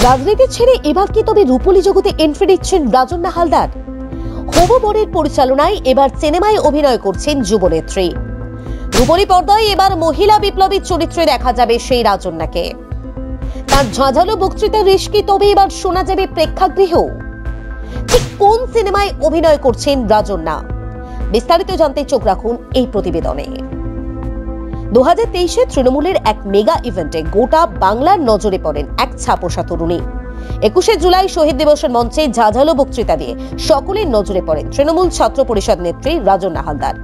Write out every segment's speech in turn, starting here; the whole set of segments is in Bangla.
রাজনীতি ছেড়ে এবার কি তবে রূপলী জগতে এন্ট্রি নিচ্ছেন রাজন্না হালদার? হবু বরের পরিচালনায় এবার সিনেমায় অভিনয় করছেন যুবনেত্রী। রূপলী পর্দায় এবার মহিলা বিপ্লবী চরিত্রে দেখা যাবে সেই রাজন্নাকে। তার ঝাঁঝালো বক্তৃতার রেশ কি তবে এবার শোনা যাবে প্রেক্ষাগৃহেও? ঠিক কোন সিনেমায় অভিনয় করছেন রাজন্না, বিস্তারিত জানতে চোখ রাখুন এই প্রতিবেদনে। 2023-এ তৃণমূলের এক মেগা ইভেন্টে গোটা বাংলার নজরে পড়েন এক ছাপোষা তরুণী। 21শে জুলাই শহীদ দিবসের মঞ্চে ঝাঁঝালো বক্তৃতা দিয়ে সকলের নজরে পড়েন তৃণমূল ছাত্র পরিষদ নেত্রী রাজন্না হালদার।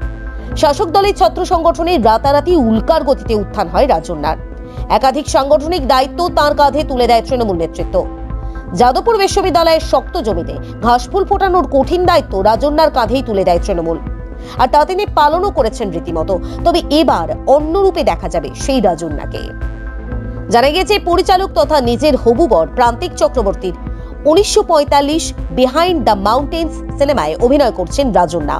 শাসক দলের ছাত্র সংগঠনে রাতারাতি উল্কার গতিতে উত্থান হয় রাজন্নার। একাধিক সাংগঠনিক দায়িত্ব তার কাঁধে তুলে দেয় তৃণমূল নেতৃত্ব। যাদবপুর বিশ্ববিদ্যালয়ের শক্ত জমিতে ঘাসফুল ফোটানোর কঠিন দায়িত্ব রাজন্নার কাঁধেই তুলে দেয় তৃণমূল, আর তা তিনি পালনও করেছেন রীতিমতো। তবে এবার অন্য রূপে দেখা যাবে সেই রাজন্নাকে। জানা গেছে, পরিচালক তথা নিজের হবু বর প্রান্তিক চক্রবর্তীর 1945 বিহাইন্ড দ্য মাউন্টেন্স সিনেমায় অভিনয় করছেন রাজন্না।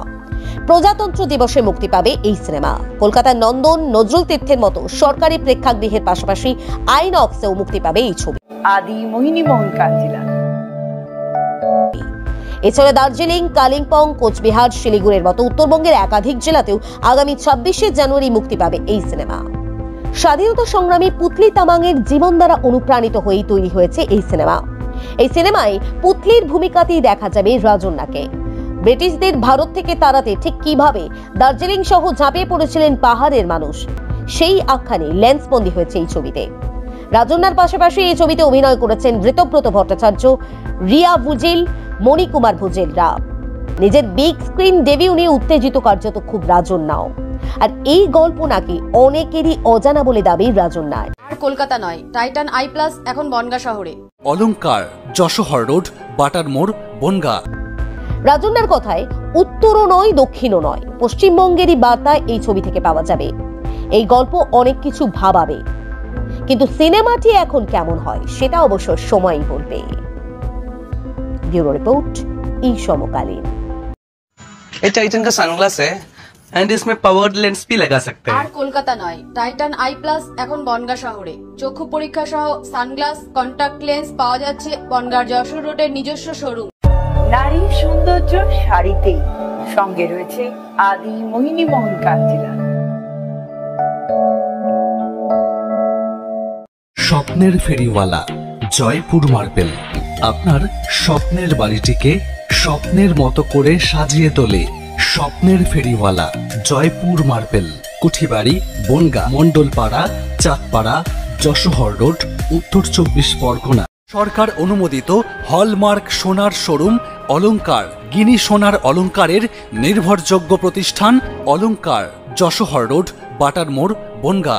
প্রজাতন্ত্র দিবসে মুক্তি পাবে এই সিনেমা। কলকাতার নন্দন, নজরুল তীর্থের মতো সরকারি প্রেক্ষাগৃহের পাশাপাশি আইনক্সেও মুক্তি পাবে এই ছবি। আদি মোহিনী মোহন কাঞ্জিলা। এছাড়া দার্জিলিং, কালিম্পং, কোচবিহার, শিলিগুড়ির মতো উত্তরবঙ্গের একাধিক জেলাতেও আগামী 26শে জানুয়ারি মুক্তি পাবে এই সিনেমা। স্বাধীনতা সংগ্রামী পুতলি তামাংয়ের জীবন দ্বারা অনুপ্রাণিত হয়েই তৈরি হয়েছে এই সিনেমা। এই সিনেমায় পুতলির ভূমিকাতেই দেখা যাবে রাজন্নাকে। ব্রিটিশদের ভারত থেকে তাড়াতে ঠিক কিভাবে দার্জিলিং সহ ঝাঁপিয়ে পড়েছিলেন পাহাড়ের মানুষ, সেই আখ্যানে লেন্সবন্দি হয়েছে এই ছবিতে। রাজন্নার পাশাপাশি এই ছবিতে অভিনয় করেছেন ঋতব্রত ভট্টাচার্য, রিয়া ভুজেল, মণিকুমার ভুজেলরা। নিজের বিগ স্ক্রিন ডেবিউ নিয়ে উত্তেজিত কার্যত খুব রাজন্নাও। আর এই গল্প নাকি অনেকেরই অজানা বলে দাবি রাজন্নার। আর কলকাতা নয়, টাইটান আই প্লাস এখন বনগা শহরে। অলংকার, যশোহর রোড, বাটার মোড়, বনগা। রাজন্নার কথায় উত্তরও নয়, দক্ষিণও নয়, পশ্চিমবঙ্গেরই বার্তা এই ছবি থেকে পাওয়া যাবে। এই গল্প অনেক কিছু ভাবাবে, কিন্তু সিনেমাটি এখন কেমন হয় সেটা অবশ্য সময়ই বলবে। ब्यूरो रिपोर्ट, ई समकालीन। ये टाइटन का सनग्लास है एंड इसमें पावर्ड लेंस भी लगा सकते हैं। আর কলকাতা নয়, টাইটান আই প্লাস এখন বনগা শহরে। চক্ষু পরীক্ষা সহ সানগ্লাস, কন্টাক্ট লেন্স পাওয়া যাচ্ছে বনগার যশোর রোডের নিজস্ব শোরুম। নারী সৌন্দর্য শাড়িতেই, সঙ্গে রয়েছে আদি মোহিনী মোহন কাঞ্জিলা। স্বপ্নের ফেরিওয়ালা, জয়পুর মার্বেল আপনার স্বপ্নের বাড়িটিকে স্বপ্নের মতো করে সাজিয়ে তোলে। স্বপ্নের ফেরিওয়ালা, জয়পুর মার্বেল, কুঠিবাড়ি, বনগা, মন্ডলপাড়া, চাঁদপাড়া, যশোহর রোড, উত্তর 24 পরগনা। সরকার অনুমোদিত হলমার্ক সোনার শোরুম অলংকার, গিনি সোনার অলংকারের নির্ভরযোগ্য প্রতিষ্ঠান অলংকার, যশোহর রোড, বাটার মোড়, বনগা।